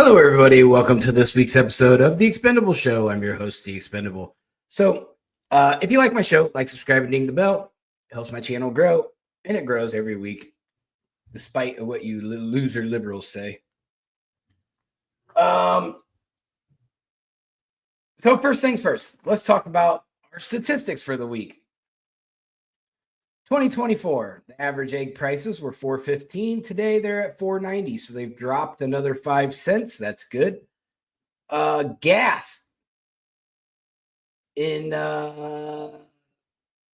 Hello, everybody. Welcome to this week's episode of The Expendable Show. I'm your host, The Expendable. So, if you like my show, like, subscribe, and ding the bell. It helps my channel grow, and it grows every week, despite what you loser liberals say. So, first things first, let's talk about our statistics for the week. 2024, the average egg prices were $4.15. Today they're at $4.90, so they've dropped another 5 cents. That's good. Gas in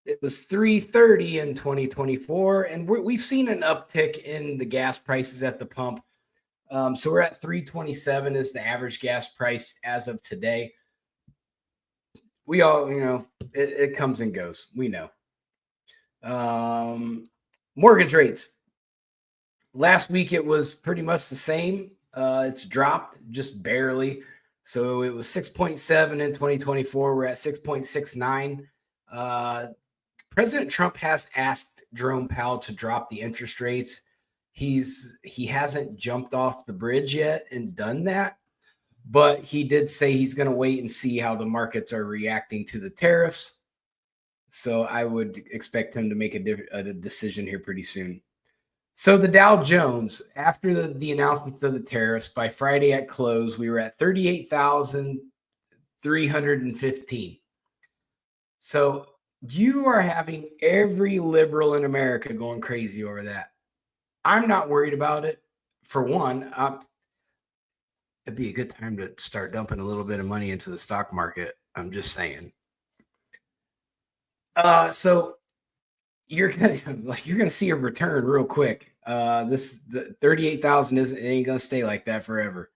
it was $3.30 in 2024, and we've seen an uptick in the gas prices at the pump. So we're at $3.27 is the average gas price as of today. We all, it comes and goes. We know. Mortgage rates. Last week it was pretty much the same. It's dropped just barely. So it was 6.7 in 2024. We're at 6.69. President Trump has asked Jerome Powell to drop the interest rates. He hasn't jumped off the bridge yet and done that, but he did say he's going to wait and see how the markets are reacting to the tariffs. So I would expect him to make a decision here pretty soon. So the Dow Jones, after the announcements of the tariffs, by Friday at close, we were at 38,315. So you are having every liberal in America going crazy over that. I'm not worried about it. For one, it'd be a good time to start dumping a little bit of money into the stock market. I'm just saying. So you're gonna see a return real quick. The 38,000 ain't gonna stay like that forever.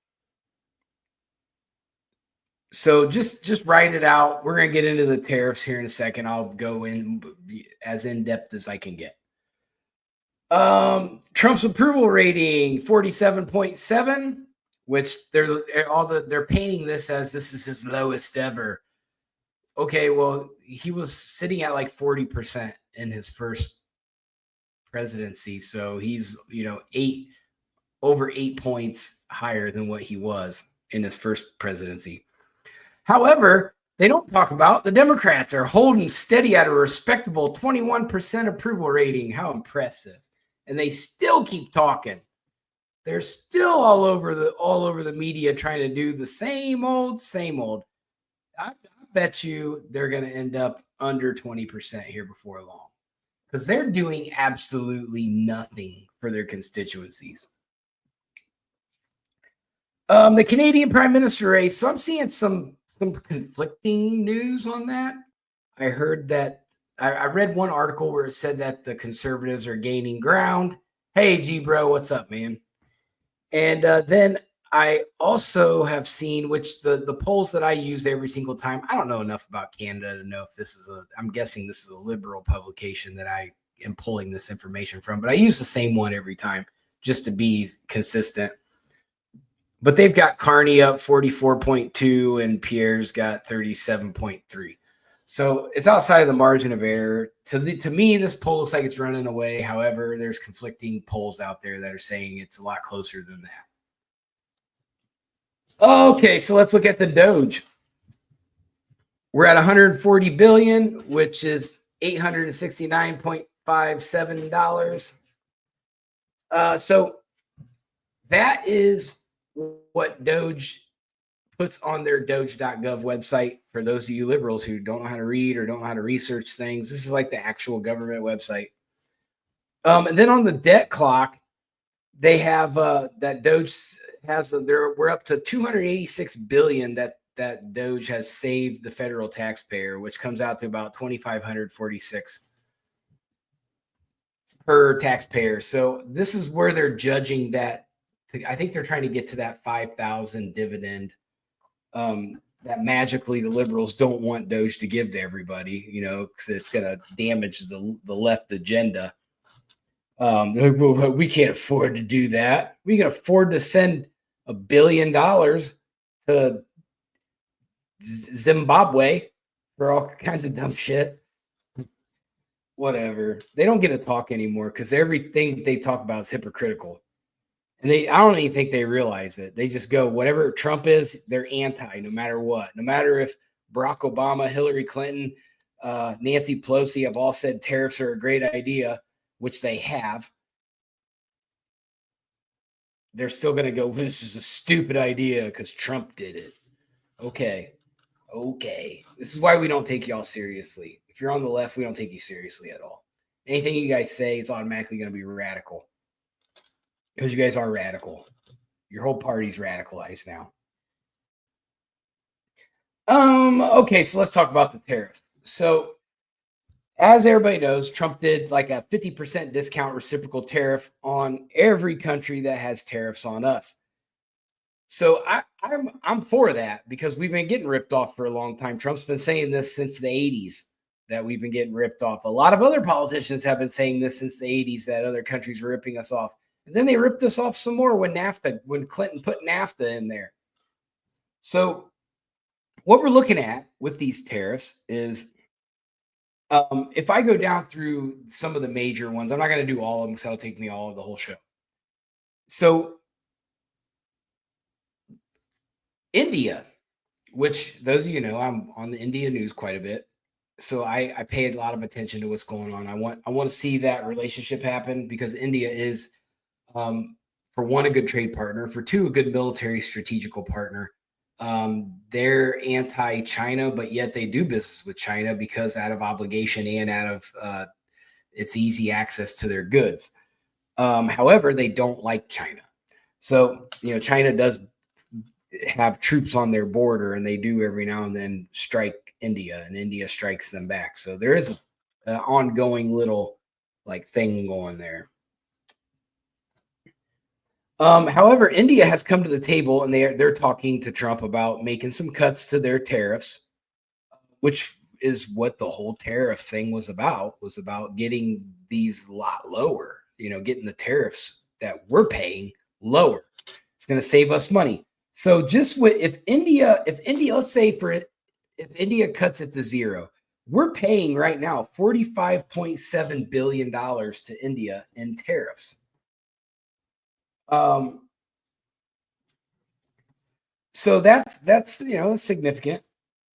So just write it out. We're gonna get into the tariffs here in a second. I'll go in as in depth as I can get. Trump's approval rating 47.7, which they're painting this as this is his lowest ever. Okay, well, he was sitting at like 40% in his first presidency. So he's, over 8 points higher than what he was in his first presidency. However, they don't talk about the Democrats are holding steady at a respectable 21% approval rating. How impressive. And they still keep talking. They're still all over the media trying to do the same old. I bet you they're going to end up under 20% here before long because they're doing absolutely nothing for their constituencies. The Canadian Prime Minister race. So I'm seeing some conflicting news on that. I heard that I read one article where it said that the Conservatives are gaining ground. Hey, G bro, what's up, man? And then I also have seen, which the polls that I use every single time, I don't know enough about Canada to know if this is I'm guessing this is a liberal publication that I am pulling this information from, but I use the same one every time just to be consistent. But they've got Carney up 44.2 and Pierre's got 37.3. So it's outside of the margin of error. To me, this poll looks like it's running away. However, there's conflicting polls out there that are saying it's a lot closer than that. Okay, so let's look at the Doge. We're at 140 billion, which is $869.57. So that is what Doge puts on their Doge.gov website. For those of you liberals who don't know how to read or don't know how to research things, this is like the actual government website. And then on the debt clock, they have that Doge has we're up to 286 billion that Doge has saved the federal taxpayer, which comes out to about 2,546 per taxpayer. So this is where they're judging that. I think they're trying to get to that 5,000 dividend. That magically the liberals don't want Doge to give to everybody, because it's going to damage the left agenda. We can't afford to do that. We can afford to send $1 billion to Zimbabwe for all kinds of dumb shit. Whatever. They don't get to talk anymore because everything they talk about is hypocritical. And I don't even think they realize it. They just go, whatever Trump is, they're anti, no matter what. No matter if Barack Obama, Hillary Clinton, Nancy Pelosi have all said tariffs are a great idea, which they have. They're still going to go, this is a stupid idea because Trump did it. Okay. This is why we don't take y'all seriously. If you're on the left, we don't take you seriously at all. Anything you guys say is automatically going to be radical because you guys are radical. Your whole party's radicalized now. Okay, so let's talk about the tariff. So as everybody knows, Trump did like a 50% discount reciprocal tariff on every country that has tariffs on us. So I'm for that because we've been getting ripped off for a long time. Trump's been saying this since the 80s that we've been getting ripped off. A lot of other politicians have been saying this since the 80s that other countries were ripping us off. And then they ripped us off some more when Clinton put NAFTA in there. So what we're looking at with these tariffs is if I go down through some of the major ones, I'm not going to do all of them because that'll take me all of the whole show. So India, which those of you know, I'm on the India news quite a bit. So I pay a lot of attention to what's going on. I want to see that relationship happen because India is, for one, a good trade partner, for two, a good military strategical partner. They're anti-China, but yet they do business with China because out of obligation and out of it's easy access to their goods. However, they don't like China. So, China does have troops on their border and they do every now and then strike India and India strikes them back. So there is an ongoing little thing going there. However, India has come to the table and they're talking to Trump about making some cuts to their tariffs, which is what the whole tariff thing was about getting these a lot lower, getting the tariffs that we're paying lower. It's going to save us money. So just if India, let's say if India cuts it to zero, we're paying right now $45.7 billion to India in tariffs. So that's significant.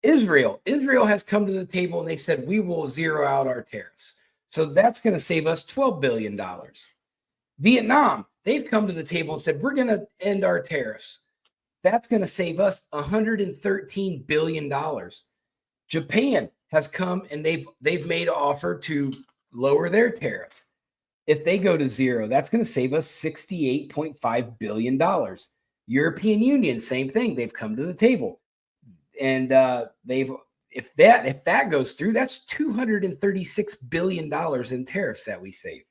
Israel has come to the table and they said we will zero out our tariffs. So that's going to save us $12 billion. Vietnam, they've come to the table and said we're going to end our tariffs. That's going to save us $113 billion. Japan has come and they've made an offer to lower their tariffs. If they go to zero, that's going to save us $68.5 billion. European Union, same thing. They've come to the table. And if that goes through, that's $236 billion in tariffs that we save.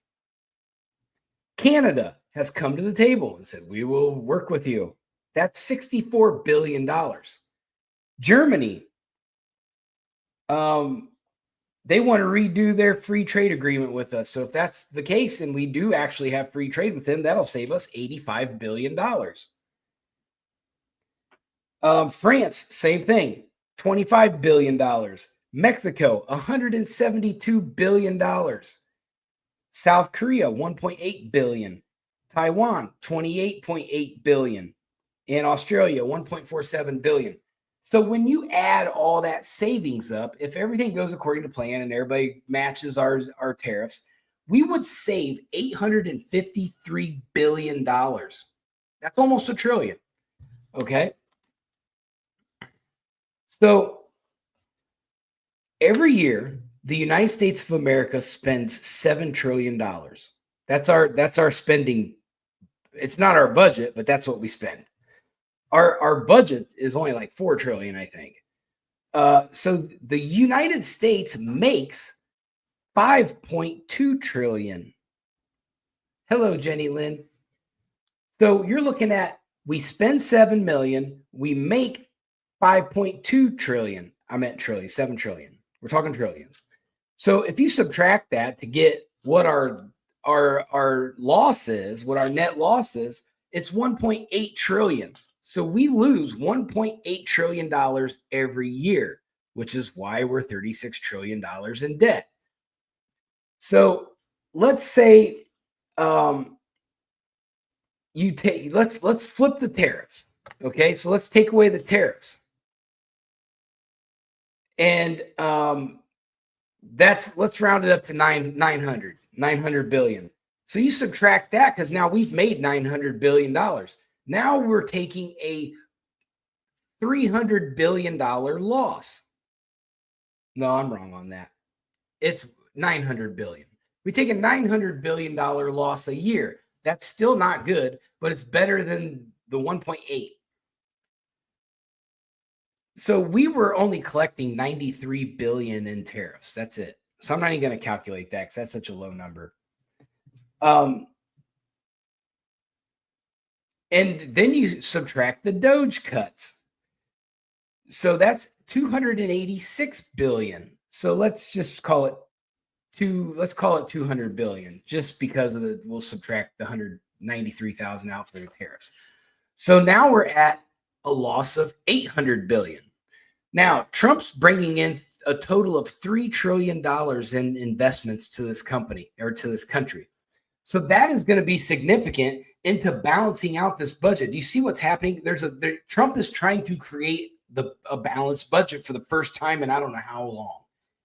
Canada has come to the table and said, we will work with you. That's $64 billion. Germany, they want to redo their free trade agreement with us. So if that's the case and we do actually have free trade with them, that'll save us $85 billion. France, same thing, $25 billion. Mexico, $172 billion. South Korea, $1.8 billion. Taiwan, $28.8 billion. And Australia, $1.47 billion. So when you add all that savings up, if everything goes according to plan and everybody matches our tariffs, we would save $853 billion. That's almost $1 trillion. Okay. So every year, the United States of America spends $7 trillion. That's our spending. It's not our budget, but that's what we spend. Our budget is only like $4 trillion, I think. So the United States makes $5.2 trillion. Hello, Jenny Lynn. So you're looking at, we spend 7 million, we make 5.2 trillion. I meant trillion, 7 trillion. We're talking trillions. So if you subtract that to get what our loss is, what our net loss is, it's 1.8 trillion. So we lose $1.8 trillion every year, which is why we're $36 trillion in debt. So let's say let's flip the tariffs. Okay, so let's take away the tariffs. And let's round it up to 900 billion. So you subtract that because now we've made $900 billion. Now we're taking a $300 billion loss. No, I'm wrong on that. It's 900 billion. We take a $900 billion loss a year. That's still not good, but it's better than the 1.8. So we were only collecting 93 billion in tariffs. That's it. So I'm not even going to calculate that because that's such a low number. And then you subtract the Doge cuts. So that's 286 billion. So let's just call it let's call it 200 billion, just because of we'll subtract the 193,000 out for the tariffs. So now we're at a loss of 800 billion. Now, Trump's bringing in a total of $3 trillion in investments to this company or to this country. So that is going to be significant into balancing out this budget. Do you see what's happening? Trump is trying to create a balanced budget for the first time in I don't know how long.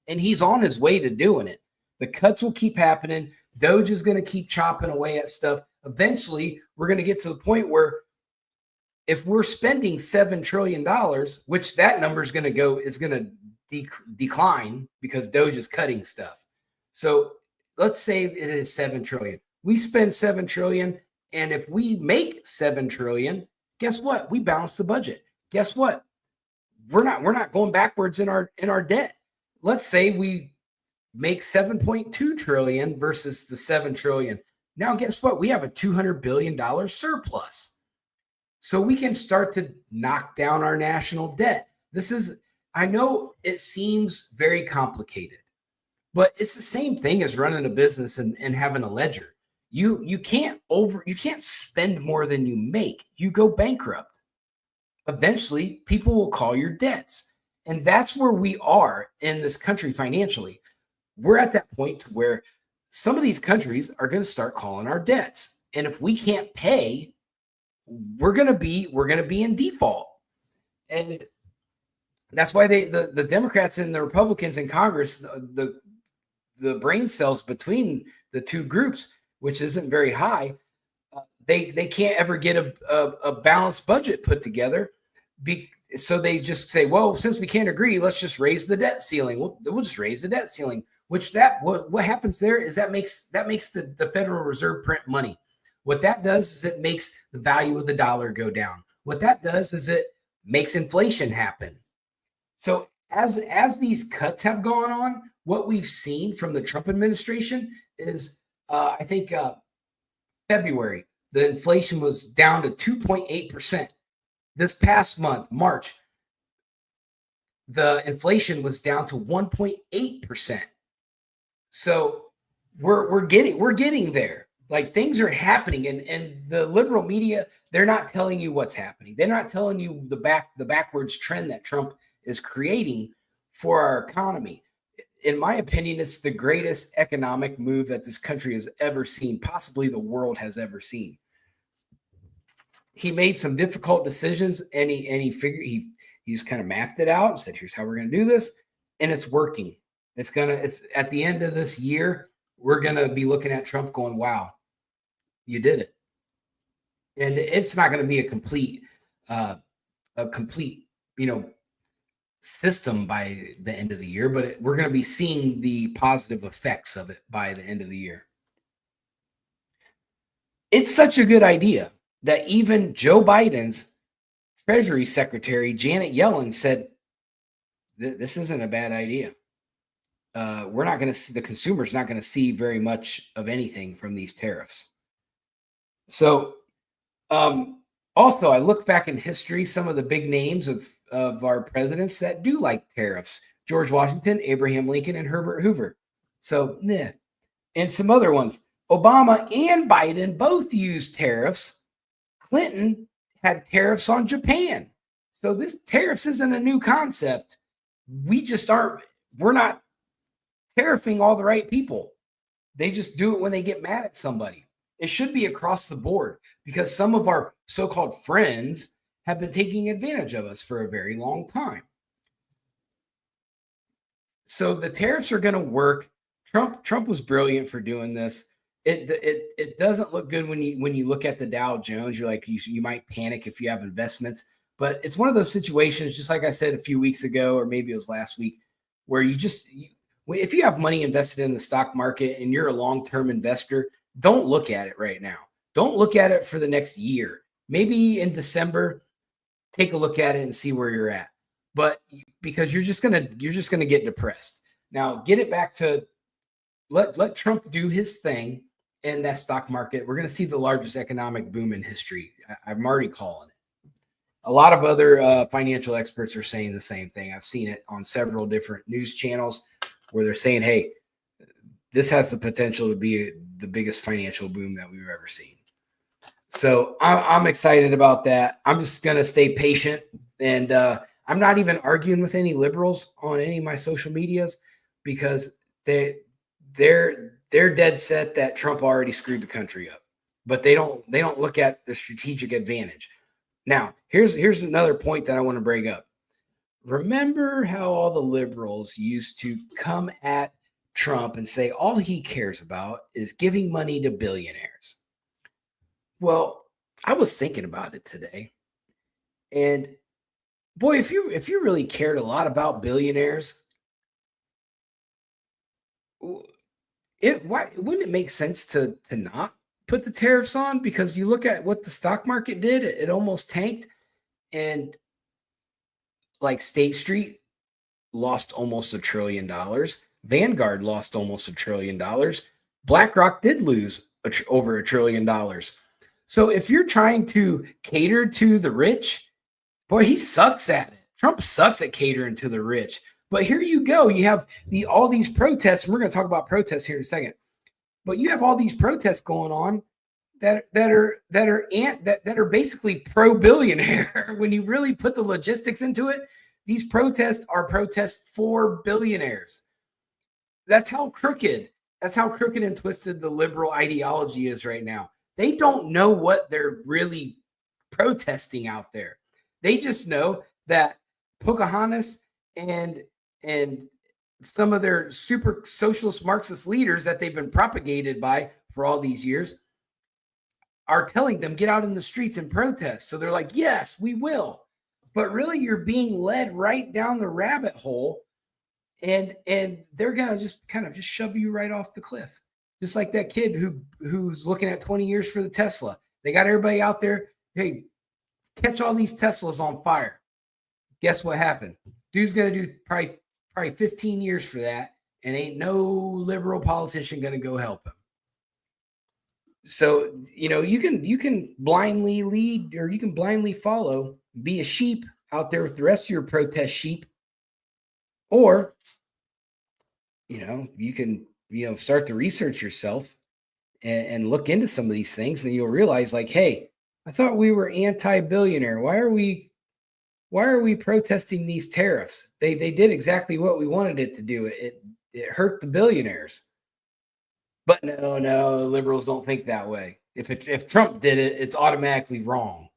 And he's on his way to doing it. The cuts will keep happening. Doge is going to keep chopping away at stuff. Eventually, we're going to get to the point where if we're spending $7 trillion, which that number is going to decline because Doge is cutting stuff. So let's say it is 7 trillion. We spend 7 trillion. And if we make 7 trillion, guess what? We balance the budget. Guess what? We're not going backwards in our debt. Let's say we make 7.2 trillion versus the 7 trillion. Now, guess what? We have a $200 billion surplus. So we can start to knock down our national debt. I know it seems very complicated, but it's the same thing as running a business and having a ledger. You can't spend more than you make. You go bankrupt. Eventually, people will call your debts. And that's where we are in this country financially. We're at that point where some of these countries are going to start calling our debts. And if we can't pay, we're going to be in default. And that's why the Democrats and the Republicans in Congress, the brain cells between the two groups, which isn't very high, they can't ever get a balanced budget put together. So they just say, well, since we can't agree, let's just raise the debt ceiling. We'll just raise the debt ceiling. What happens there is that makes the Federal Reserve print money. What that does is it makes the value of the dollar go down. What that does is it makes inflation happen. So as these cuts have gone on, what we've seen from the Trump administration is, I think February, the inflation was down to 2.8%. This past month, March, the inflation was down to 1.8%. So we're getting there. Like, things are happening, and the liberal media, they're not telling you what's happening. They're not telling you the backwards trend that Trump is creating for our economy. In my opinion, it's the greatest economic move that this country has ever seen, possibly the world has ever seen. He made some difficult decisions, and he figured he's kind of mapped it out and said, here's how we're going to do this, and it's working. It's at the end of this year, we're going to be looking at Trump going, wow, you did it. And it's not going to be a complete, system by the end of the year, but we're going to be seeing the positive effects of it by the end of the year. It's such a good idea that even Joe Biden's Treasury Secretary, Janet Yellen, said, this isn't a bad idea. We're not going to see, the consumer's not going to see very much of anything from these tariffs. So also, I look back in history, some of the big names of our presidents that do like tariffs: George Washington, Abraham Lincoln, and Herbert Hoover. So, and some other ones. Obama and Biden both used tariffs. Clinton had tariffs on Japan. So this tariffs isn't a new concept. We're not tariffing all the right people. They just do it when they get mad at somebody. It should be across the board because some of our so-called friends have been taking advantage of us for a very long time. So the tariffs are going to work. Trump was brilliant for doing this. It doesn't look good when you look at the Dow Jones. You're like you might panic if you have investments, but it's one of those situations, just like I said a few weeks ago, or maybe it was last week, where if you have money invested in the stock market and you're a long-term investor, don't look at it right now. Don't look at it for the next year. Maybe in December, take a look at it and see where you're at. But because you're just gonna get depressed. Now get it back to let Trump do his thing in that stock market. We're gonna see the largest economic boom in history. I'm already calling it. A lot of other financial experts are saying the same thing. I've seen it on several different news channels where they're saying, hey, this has the potential to be the biggest financial boom that we've ever seen. So I'm excited about that. I'm just going to stay patient. And I'm not even arguing with any liberals on any of my social medias because they're dead set that Trump already screwed the country up. But they don't look at the strategic advantage. Now, here's another point that I want to bring up. Remember how all the liberals used to come at Trump and say all he cares about is giving money to billionaires. Well, I was thinking about it today. And boy, if you really cared a lot about billionaires, wouldn't it make sense to not put the tariffs on? Because you look at what the stock market did, it almost tanked. And like State Street lost almost $1 trillion. Vanguard lost almost $1 trillion. BlackRock did lose over $1 trillion. So if you're trying to cater to the rich, boy, he sucks at it. Trump sucks at catering to the rich. But here you go. You have all these protests, and we're going to talk about protests here in a second. But you have all these protests going on that are basically pro-billionaire. When you really put the logistics into it, these protests are protests for billionaires. That's how crooked and twisted the liberal ideology is right now. They don't know what they're really protesting out there. They just know that Pocahontas and some of their super socialist Marxist leaders that they've been propagated by for all these years are telling them, get out in the streets and protest. So they're like, yes, we will. But really, you're being led right down the rabbit hole, and they're going to just kind of just shove you right off the cliff. Just like that kid who's looking at 20 years for the Tesla. They got everybody out there, hey, catch all these Teslas on fire. Guess what happened? Dude's going to do probably 15 years for that, and ain't no liberal politician going to go help him. So, you can blindly lead, or you can blindly follow, be a sheep out there with the rest of your protest sheep, or, you can, start to research yourself and look into some of these things, and you'll realize, like, hey, I thought we were anti-billionaire. Why are we protesting these tariffs? They did exactly what we wanted it to do. It hurt the billionaires. But no, liberals don't think that way. If Trump did it, it's automatically wrong.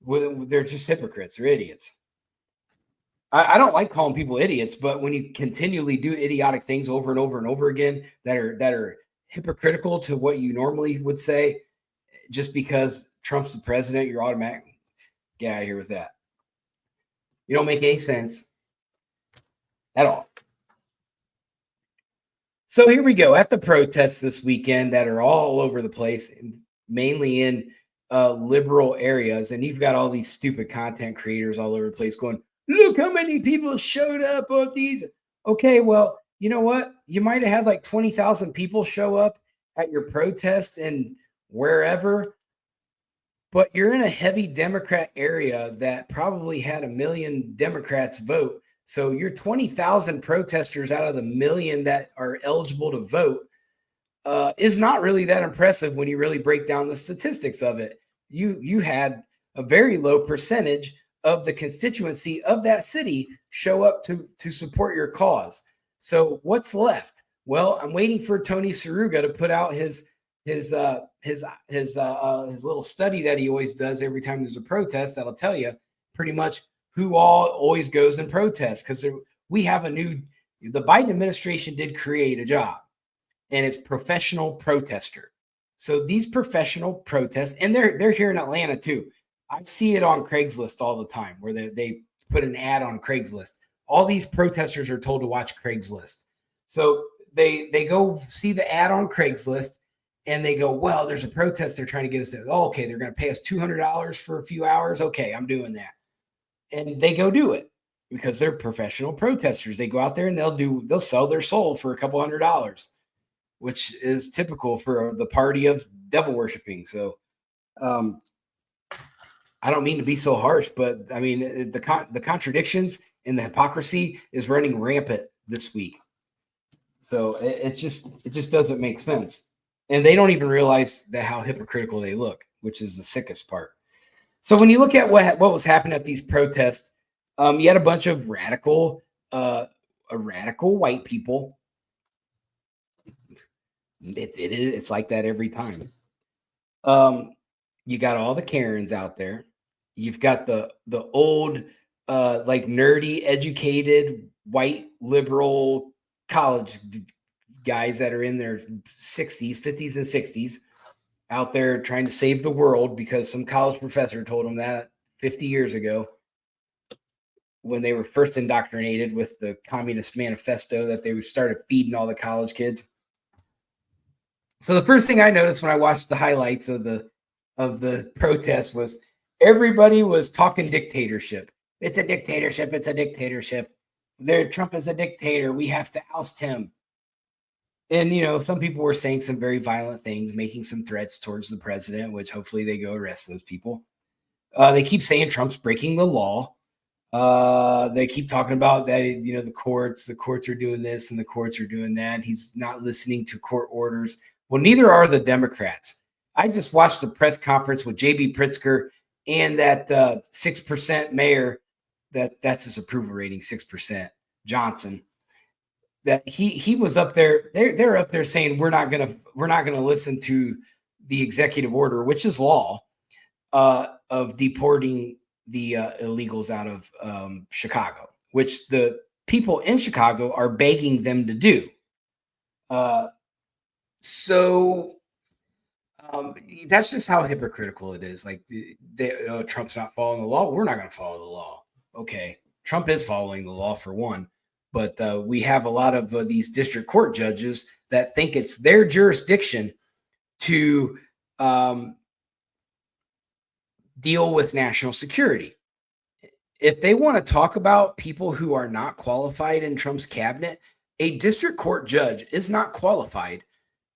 They're just hypocrites. They're idiots. I don't like calling people idiots, but when you continually do idiotic things over and over and over again that are hypocritical to what you normally would say, just because Trump's the president, you're automatic. Get out of here with that. You don't make any sense at all. So here we go at the protests this weekend that are all over the place, mainly in liberal areas. And you've got all these stupid content creators all over the place going, look how many people showed up on these. Okay, well, you know what? You might have had like 20,000 people show up at your protest and wherever, but you're in a heavy Democrat area that probably had 1 million Democrats vote. So your 20,000 protesters out of the million that are eligible to vote is not really that impressive when you really break down the statistics of it. You had a very low percentage of the constituency of that city show up to support your cause. So what's left? Well, I'm waiting for Tony Saruga to put out his his little study that he always does every time there's a protest. That'll tell you pretty much who all always goes and protests, because we have the Biden administration did create a job, and it's professional protester. So these professional protests, and they're here in Atlanta too. I see it on Craigslist all the time, where they put an ad on Craigslist. All these protesters are told to watch Craigslist. So they go see the ad on Craigslist, and they go, well, there's a protest. They're trying to get us to, oh, okay, they're going to pay us $200 for a few hours. Okay, I'm doing that. And they go do it because they're professional protesters. They go out there and they'll sell their soul for a couple $100s, which is typical for the party of devil worshiping. So I don't mean to be so harsh, but I mean, the contradictions and the hypocrisy is running rampant this week. So it just doesn't make sense. And they don't even realize how hypocritical they look, which is the sickest part. So when you look at what was happening at these protests, you had a bunch of radical white people. It's like that every time. You got all the Karens out there. You've got the old, like nerdy, educated, white, liberal college guys that are in their 60s, 50s, and 60s out there trying to save the world because some college professor told them that 50 years ago when they were first indoctrinated with the Communist Manifesto that they started feeding all the college kids. So the first thing I noticed when I watched the highlights of the protest was everybody was talking dictatorship. It's a dictatorship. It's a dictatorship. Trump is a dictator. We have to oust him. And, some people were saying some very violent things, making some threats towards the president, which hopefully they go arrest those people. They keep saying Trump's breaking the law. They keep talking about that, the courts are doing this and the courts are doing that. He's not listening to court orders. Well, neither are the Democrats. I just watched a press conference with J.B. Pritzker and that 6% mayor, that's his approval rating, 6%, Johnson. That he was up there. They're up there saying we're not gonna listen to the executive order, which is law, of deporting the illegals out of Chicago, which the people in Chicago are begging them to do. So that's just how hypocritical it is. Like Trump's not following the law. We're not going to follow the law. Okay, Trump is following the law for one. But we have a lot of these district court judges that think it's their jurisdiction to deal with national security. If they want to talk about people who are not qualified in Trump's cabinet, a district court judge is not qualified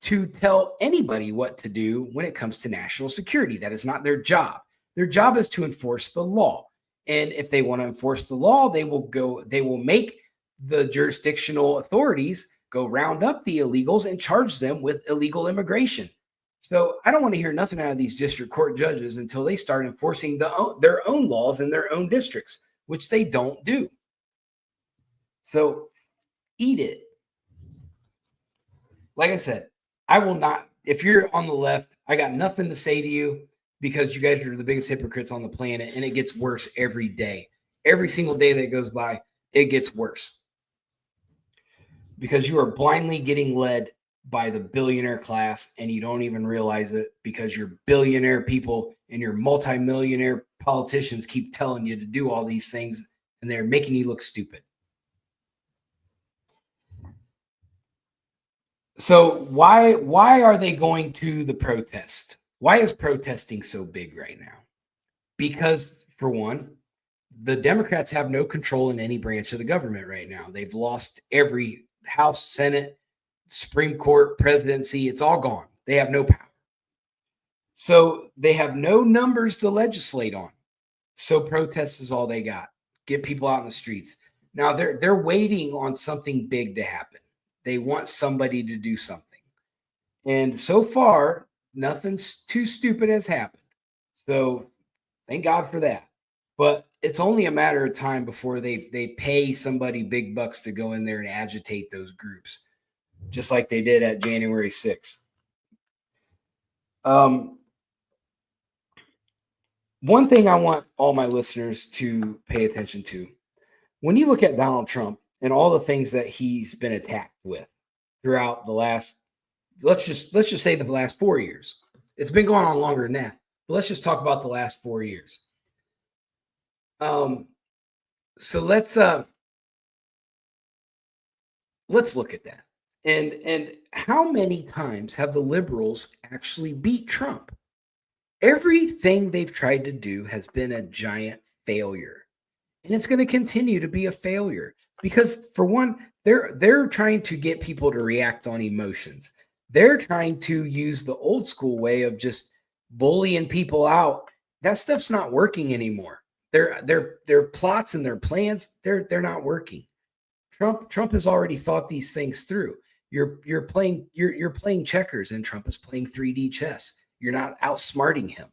to tell anybody what to do when it comes to national security. That is not their job. Their job is to enforce the law. And if they want to enforce the law, they will make the jurisdictional authorities go round up the illegals and charge them with illegal immigration. So I don't want to hear nothing out of these district court judges until they start enforcing their own laws in their own districts, which they don't do. So eat it. Like I said, I will not, if you're on the left, I got nothing to say to you because you guys are the biggest hypocrites on the planet, and it gets worse every day. Every single day that goes by, it gets worse. Because you are blindly getting led by the billionaire class and you don't even realize it because your billionaire people and your multimillionaire politicians keep telling you to do all these things and they're making you look stupid. So why are they going to the protest? Why is protesting so big right now? Because for one, the Democrats have no control in any branch of the government right now. They've lost every House, Senate, Supreme Court, presidency. It's all gone. They have no power. So they have no numbers to legislate on. So protests is all they got. Get people out in the streets. Now they're waiting on something big to happen. They want somebody to do something. And so far, nothing too stupid has happened. So thank God for that. But it's only a matter of time before they pay somebody big bucks to go in there and agitate those groups, just like they did at January 6th. One thing I want all my listeners to pay attention to, when you look at Donald Trump and all the things that he's been attacked with throughout the last, let's just say the last 4 years. It's been going on longer than that, but let's just talk about the last 4 years. So let's look at that. And how many times have the liberals actually beat Trump? Everything they've tried to do has been a giant failure. And it's going to continue to be a failure because, for one, they're trying to get people to react on emotions. They're trying to use the old school way of just bullying people out. That stuff's not working anymore. Their plots and their plans, they're not working. Trump has already thought these things through. You're playing checkers, and Trump is playing 3D chess. You're not outsmarting him.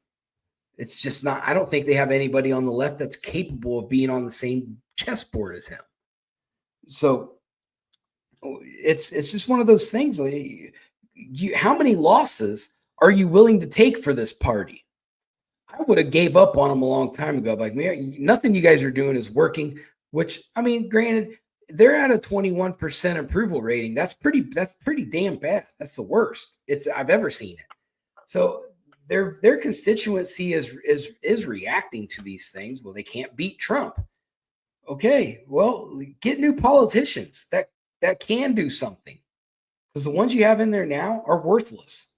It's just not. I don't think they have anybody on the left that's capable of being on the same chessboard as him. So it's just one of those things. How many losses are you willing to take for this party? I would have gave up on them a long time ago. Like, man, nothing you guys are doing is working. Which, I mean, granted, they're at a 21% approval rating. That's pretty damn bad. That's the worst I've ever seen it. So their constituency is reacting to these things. Well, they can't beat Trump. Okay, well, get new politicians that can do something, because the ones you have in there now are worthless.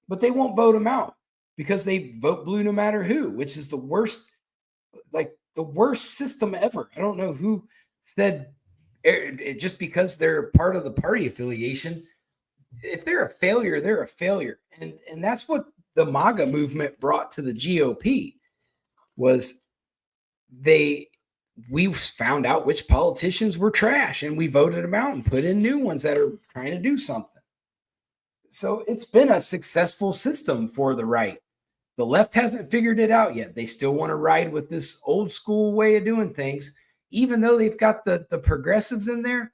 But they won't vote them out because they vote blue no matter who, which is the worst system ever. I don't know who said just because they're part of the party affiliation, if they're a failure, they're a failure. And that's what the MAGA movement brought to the GOP was we found out which politicians were trash, and we voted them out and put in new ones that are trying to do something. So it's been a successful system for the right. The left hasn't figured it out yet. They still want to ride with this old school way of doing things, even though they've got the progressives in there.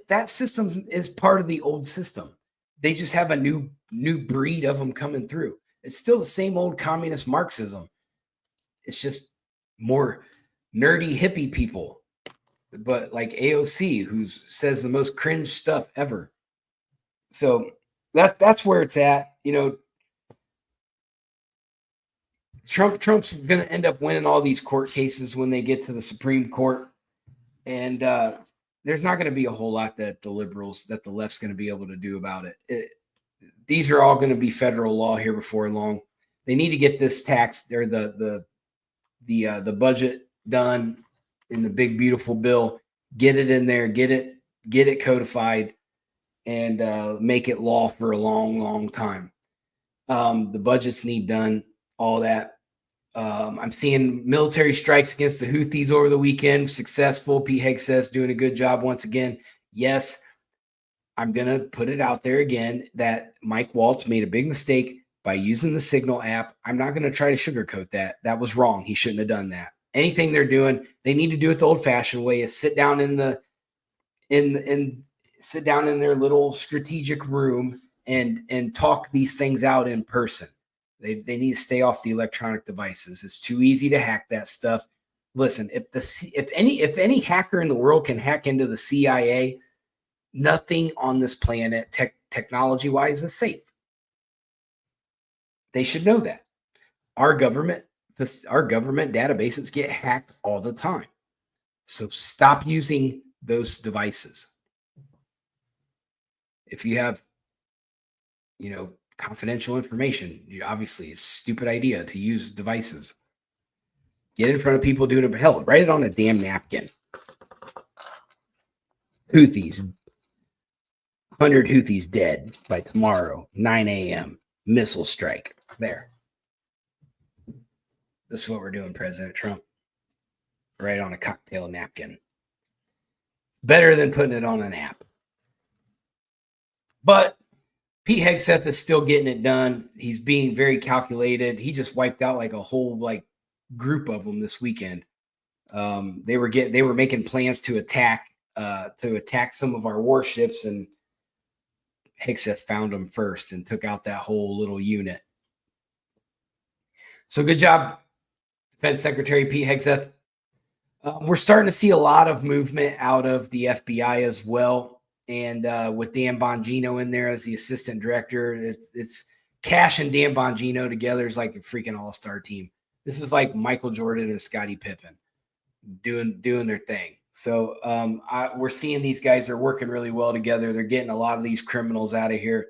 That system is part of the old system. They just have a new breed of them coming through. It's still the same old communist Marxism. It's just more nerdy hippie people, but like AOC, who says the most cringe stuff ever. So that's where it's at. You know, Trump's going to end up winning all these court cases when they get to the Supreme Court, and there's not going to be a whole lot that the left's going to be able to do about it. These are all going to be federal law here before long. They need to get this tax or the budget done in the big beautiful bill. Get it in there. Get it codified, and make it law for a long, long time. The budgets need done. All that. I'm seeing military strikes against the Houthis over the weekend. Successful. Pete Hegseth's doing a good job once again. Yes, I'm going to put it out there again that Mike Waltz made a big mistake by using the Signal app. I'm not going to try to sugarcoat that. That was wrong. He shouldn't have done that. Anything they're doing, they need to do it the old-fashioned way, is sit down sit down in their little strategic room and talk these things out in person. They need to stay off the electronic devices. It's too easy to hack that stuff. Listen, if any hacker in the world can hack into the CIA, nothing on this planet technology-wise is safe. They should know that. Our government databases get hacked all the time. So stop using those devices. If you have, confidential information, obviously it's a stupid idea to use devices. Get in front of people doing it. Hell, write it on a damn napkin. Houthis, 100 Houthis dead by tomorrow, 9 a.m. Missile strike. There. This is what we're doing, President Trump. Right on a cocktail napkin. Better than putting it on an app. But Pete Hegseth is still getting it done. He's being very calculated. He just wiped out like a whole group of them this weekend. They were making plans to attack some of our warships, and Hegseth found them first and took out that whole little unit. So good job, Defense Secretary Pete Hegseth. We're starting to see a lot of movement out of the FBI as well. And with Dan Bongino in there as the assistant director, it's Cash and Dan Bongino together is like a freaking all-star team. This is like Michael Jordan and Scottie Pippen doing their thing. So we're seeing these guys are working really well together. They're getting a lot of these criminals out of here.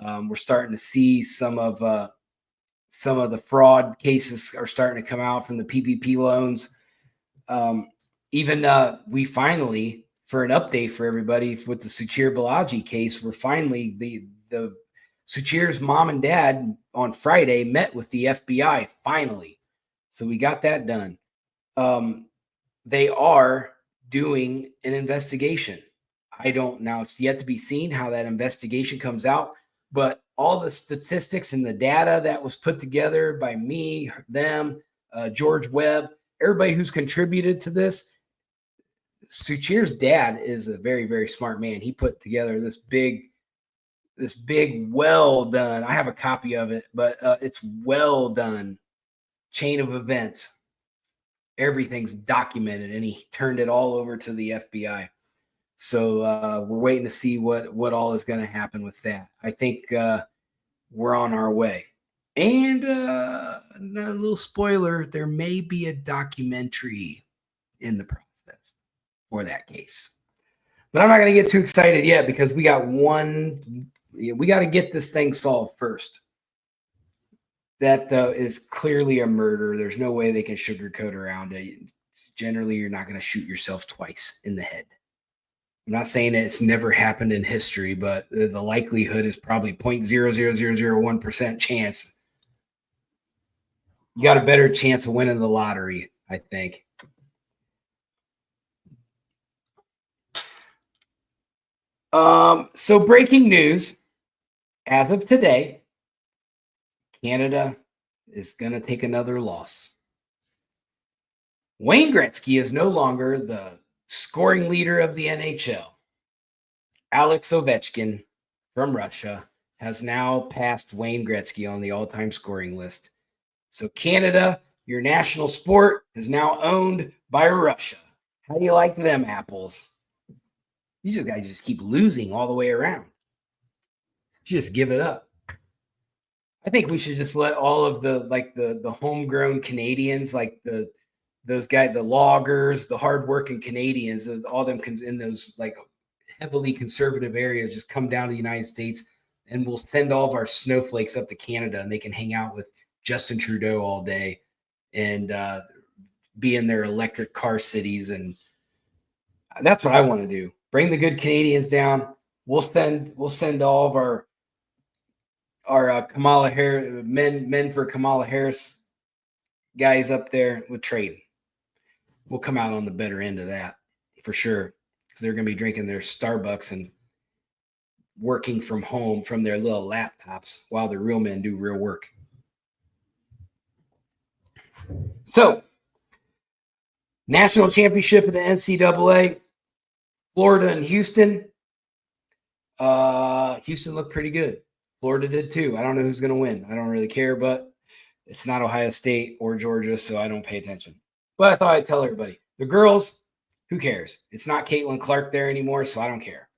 We're starting to see some of the fraud cases are starting to come out from the PPP loans. We finally, for an update for everybody with the Suchir Balaji case, we're finally the Suchir's mom and dad on Friday met with the FBI finally. So we got that done. They are doing an investigation. Now it's yet to be seen how that investigation comes out, but all the statistics and the data that was put together by me, them, George Webb, everybody who's contributed to this, Suchir's dad is a very, very smart man. He put together this big, well done. I have a copy of it, but it's well done chain of events. Everything's documented, and he turned it all over to the FBI. So we're waiting to see what all is going to happen with that. I think we're on our way. And a little spoiler, there may be a documentary in the process for that case. But I'm not going to get too excited yet because we got to get this thing solved first. That is clearly a murder. There's no way they can sugarcoat around it. Generally, you're not going to shoot yourself twice in the head. I'm not saying that it's never happened in history, but the likelihood is probably 0.00001% chance. You got a better chance of winning the lottery, I think. So breaking news, as of today, Canada is going to take another loss. Wayne Gretzky is no longer the scoring leader of the NHL. Alex Ovechkin from Russia has now passed Wayne Gretzky on the all-time scoring list. So Canada, your national sport, is now owned by Russia. How do you like them apples? These guys just keep losing all the way around. Just give it up. I think we should just let all of the homegrown Canadians, like those guys, the loggers, the hardworking Canadians, all them in those like heavily conservative areas, just come down to the United States, and we'll send all of our snowflakes up to Canada, and they can hang out with Justin Trudeau all day and be in their electric car cities. And that's what I want to do. Bring the good Canadians down. We'll send all of our Kamala Harris men for Kamala Harris guys up there with trade. We'll come out on the better end of that for sure, because they're going to be drinking their Starbucks and working from home from their little laptops while the real men do real work. So, national championship of the NCAA, Florida and Houston. Houston looked pretty good. Florida did too. I don't know who's going to win. I don't really care, but it's not Ohio State or Georgia, so I don't pay attention. But I thought I'd tell everybody. The girls, who cares? It's not Caitlin Clark there anymore, so I don't care.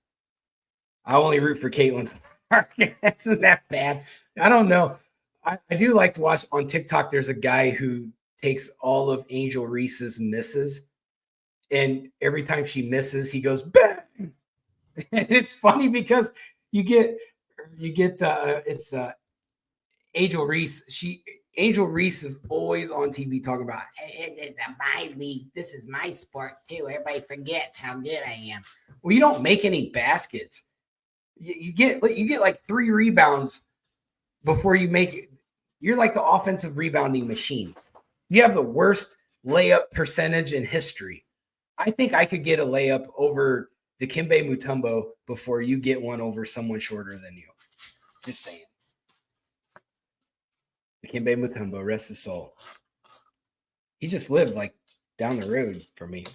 I only root for Caitlin Clark. Isn't that bad? I don't know. I do like to watch on TikTok. There's a guy who takes all of Angel Reese's misses, and every time she misses, he goes, bang! And it's funny because you get it's Angel Reese. Angel Reese is always on TV talking about it's my league. This is my sport too. Everybody forgets how good I am. Well, you don't make any baskets. You get like 3 rebounds before you make it. You're like the offensive rebounding machine. You have the worst layup percentage in history. I think I could get a layup over Dikembe Mutombo before you get one over someone shorter than you. Just saying. Dikembe Mutombo, rest his soul. He just lived like down the road from me.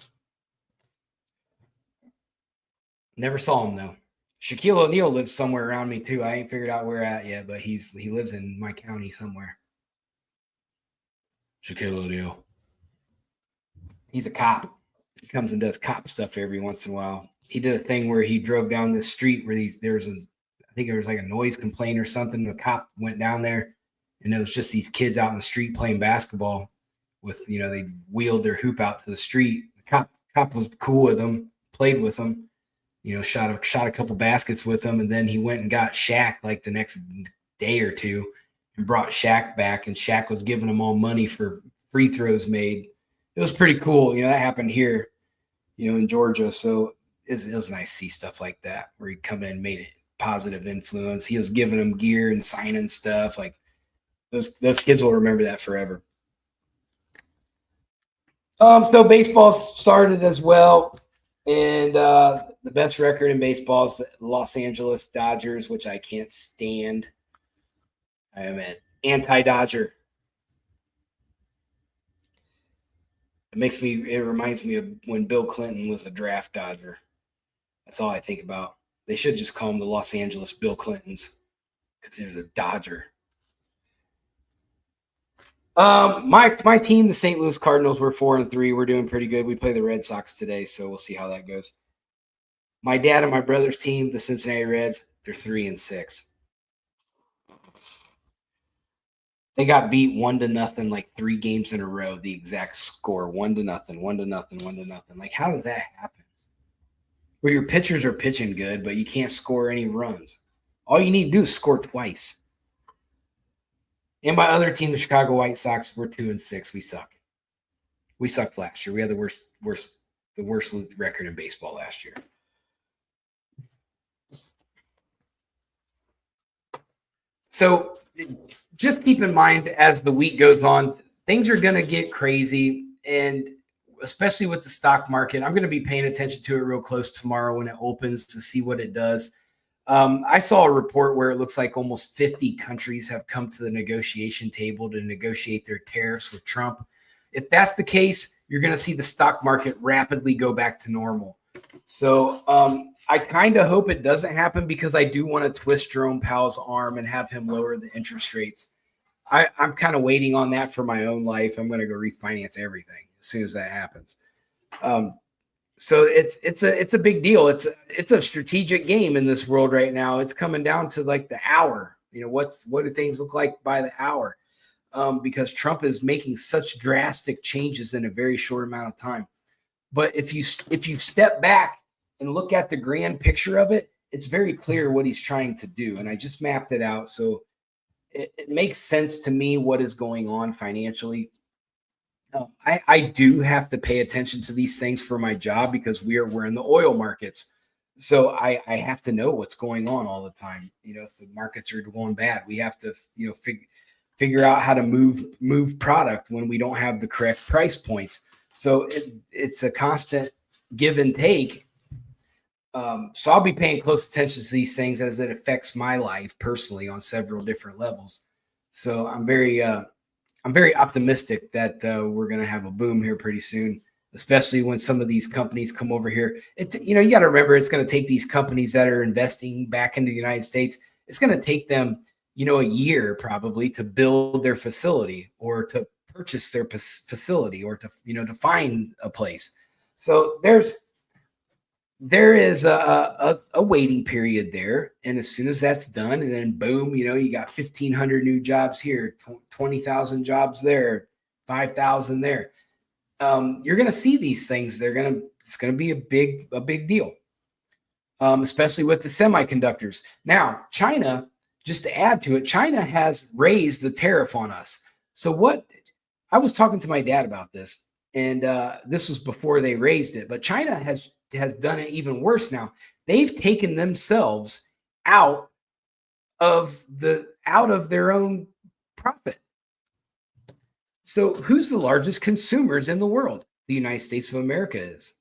Never saw him though. Shaquille O'Neal lives somewhere around me too. I ain't figured out where at yet, but he lives in my county somewhere. Shaquille O'Neal. He's a cop. He comes and does cop stuff every once in a while. He did a thing where he drove down this street where I think there was like a noise complaint or something. The cop went down there, and it was just these kids out in the street playing basketball with, they wheeled their hoop out to the street. The cop was cool with them, played with them, shot a couple baskets with them, and then he went and got Shaq like the next day or two and brought Shaq back, and Shaq was giving them all money for free throws made. It was pretty cool. That happened here, in Georgia. So it was nice to see stuff like that where he'd come in and made a positive influence. He was giving them gear and signing stuff. Like those kids will remember that forever. So baseball started as well. And the best record in baseball is the Los Angeles Dodgers, which I can't stand. I am an anti-Dodger. It reminds me of when Bill Clinton was a draft Dodger. That's all I think about. They should just call them the Los Angeles Bill Clintons because there's a Dodger. My team, the St. Louis Cardinals, we're 4-3. We're doing pretty good. We play the Red Sox today, so we'll see how that goes. My dad and my brother's team, the Cincinnati Reds, they're 3-6. They got beat 1-0 like 3 games in a row. The exact score, 1-0, 1-0, 1-0. Like, how does that happen? Where your pitchers are pitching good, but you can't score any runs. All you need to do is score twice. And my other team, the Chicago White Sox, we're 2-6. We suck. We sucked last year. We had the worst record in baseball last year. So just keep in mind as the week goes on, things are going to get crazy, and especially with the stock market. I'm going to be paying attention to it real close tomorrow when it opens to see what it does. I saw a report where it looks like almost 50 countries have come to the negotiation table to negotiate their tariffs with Trump. If that's the case, you're going to see the stock market rapidly go back to normal. So I kind of hope it doesn't happen because I do want to twist Jerome Powell's arm and have him lower the interest rates. I'm kind of waiting on that for my own life. I'm going to go refinance everything as soon as that happens. So it's a big deal. It's a strategic game in this world right now. It's coming down to like the hour. What do things look like by the hour? Because Trump is making such drastic changes in a very short amount of time. But if you step back and look at the grand picture of it, it's very clear what he's trying to do. And I just mapped it out. So it makes sense to me what is going on financially. I do have to pay attention to these things for my job because we're in the oil markets. So I have to know what's going on all the time. If the markets are going bad, we have to, figure out how to move product when we don't have the correct price points. So it's a constant give and take. So I'll be paying close attention to these things as it affects my life personally on several different levels. So I'm very optimistic that we're going to have a boom here pretty soon, especially when some of these companies come over here. You got to remember, it's going to take these companies that are investing back into the United States. It's going to take them, a year probably to build their facility or to purchase their facility or to, to find a place. So there is a waiting period there. And as soon as that's done, and then boom, you got 1,500 new jobs here, 20,000 jobs there, 5,000 there. You're going to see these things. It's going to be a big deal, especially with the semiconductors. Now, China, just to add to it, China has raised the tariff on us. So I was talking to my dad about this, and this was before they raised it, but China has done it even worse now. They've taken themselves out of their own profit. So who's the largest consumers in the world? The United States of America is.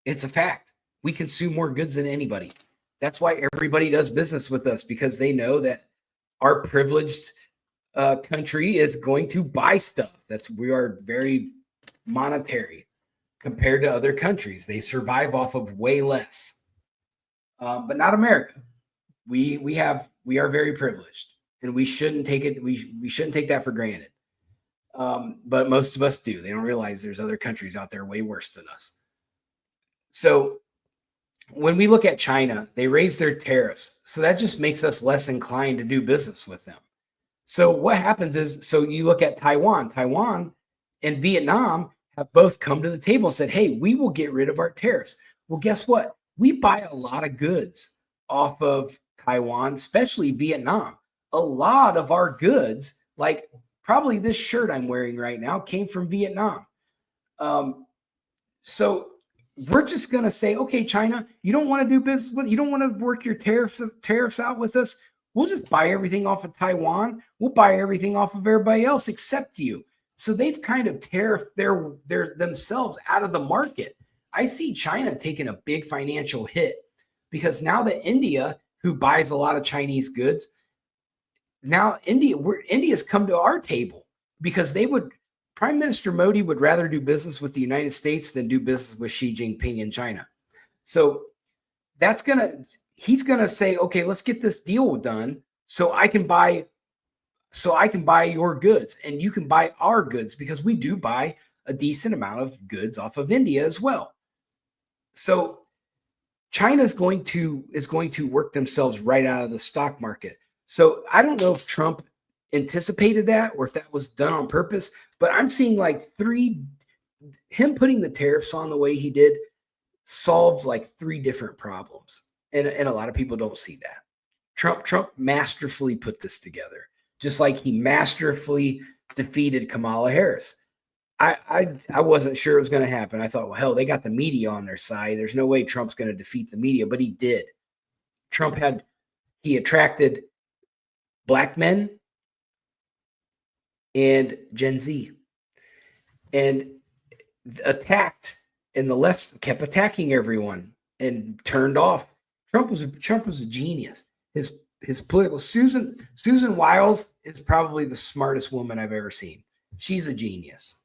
It's a fact. We consume more goods than anybody. That's why everybody does business with us, because they know that our privileged country is going to buy stuff. We are very monetary compared to other countries. They survive off of way less. but not America. We are very privileged, and we shouldn't take it. We shouldn't take that for granted. But most of us do. They don't realize there's other countries out there way worse than us. So when we look at China, they raise their tariffs. So that just makes us less inclined to do business with them. So what happens is, so you look at Taiwan and Vietnam have both come to the table and said, hey, we will get rid of our tariffs. Well, guess what? We buy a lot of goods off of Taiwan, especially Vietnam. A lot of our goods, like probably this shirt I'm wearing right now, came from Vietnam. So we're just going to say, okay, China, you don't want to do business with, you don't want to work your tariffs out with us. We'll just buy everything off of Taiwan. We'll buy everything off of everybody else except you. So they've kind of tariffed their themselves out of the market. I see China taking a big financial hit because now that India, who buys a lot of Chinese goods, now India's come to our table because Prime Minister Modi would rather do business with the United States than do business with Xi Jinping in China. So he's gonna say, okay, let's get this deal done so I can buy your goods and you can buy our goods, because we do buy a decent amount of goods off of India as well. So China is going to work themselves right out of the stock market. So I don't know if Trump anticipated that or if that was done on purpose, but I'm seeing like him putting the tariffs on the way he did solved like 3 different problems. And a lot of people don't see that. Trump masterfully put this together, just like he masterfully defeated Kamala Harris. I wasn't sure it was going to happen. I thought, well, hell, they got the media on their side. There's no way Trump's going to defeat the media, but he did. He attracted Black men and Gen Z, and attacked, and the left kept attacking everyone and turned off. Trump was a genius. His political Susan Wiles is probably the smartest woman I've ever seen. She's a genius.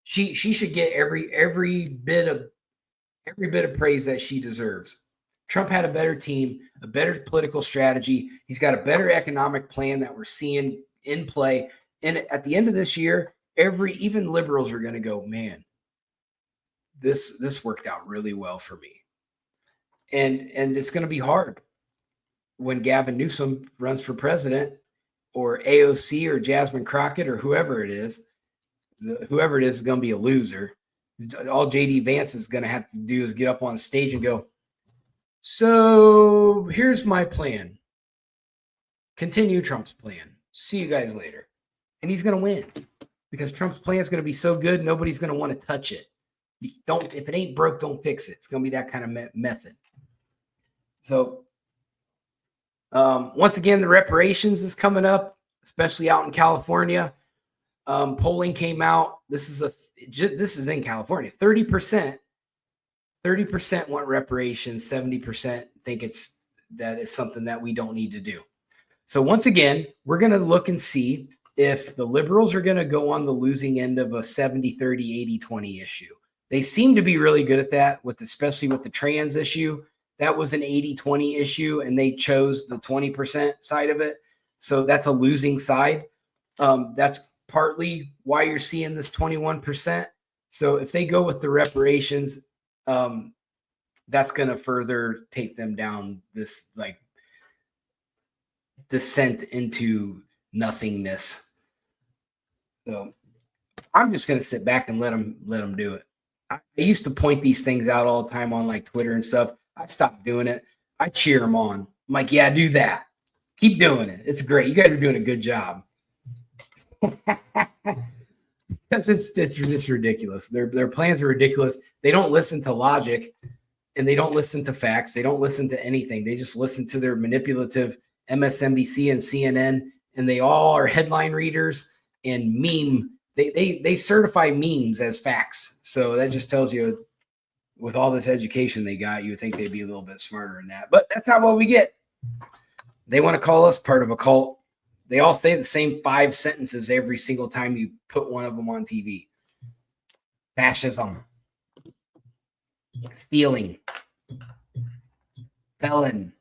She should get every bit of praise that she deserves. Trump had a better team, a better political strategy. He's got a better economic plan that we're seeing in play. And at the end of this year, even liberals are going to go, man, this worked out really well for me. And it's going to be hard when Gavin Newsom runs for president, or AOC or Jasmine Crockett or whoever it is. Whoever it is going to be a loser. All JD Vance is going to have to do is get up on stage and go, so here's my plan. Continue Trump's plan. See you guys later. And he's going to win because Trump's plan is going to be so good, nobody's going to want to touch it. If it ain't broke, don't fix it. It's going to be that kind of method. So once again, the reparations is coming up, especially out in California. Polling came out. This is in California. 30% want reparations. 70% think that it's something that we don't need to do. So once again, we're going to look and see if the liberals are going to go on the losing end of a 70-30, 80-20 issue. They seem to be really good at that, especially with the trans issue. That was an 80-20 issue, and they chose the 20% side of it. So that's a losing side. That's partly why you're seeing this 21%. So if they go with the reparations, that's going to further take them down this like descent into nothingness. So I'm just going to sit back and let them do it. I used to point these things out all the time on like Twitter and stuff. I stopped doing it. I cheer them on. I'm like, yeah, do that. Keep doing it. It's great. You guys are doing a good job. Because it's ridiculous. Their plans are ridiculous. They don't listen to logic, and they don't listen to facts. They don't listen to anything. They just listen to their manipulative MSNBC and CNN, and they all are headline readers and meme. They certify memes as facts. So that just tells you, with all this education they got, you would think they'd be a little bit smarter than that. But that's not what we get. They want to call us part of a cult. They all say the same 5 sentences every single time you put one of them on TV. Fascism. Stealing. felon.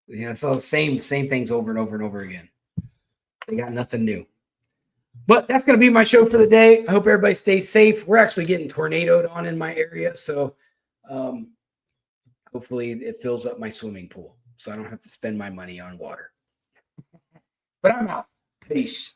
You know, it's all the same things over and over and over again. They got nothing new. But that's going to be my show for the day. I hope everybody stays safe. We're actually getting tornadoed on in my area, so hopefully it fills up my swimming pool so I don't have to spend my money on water. But I'm out. Peace.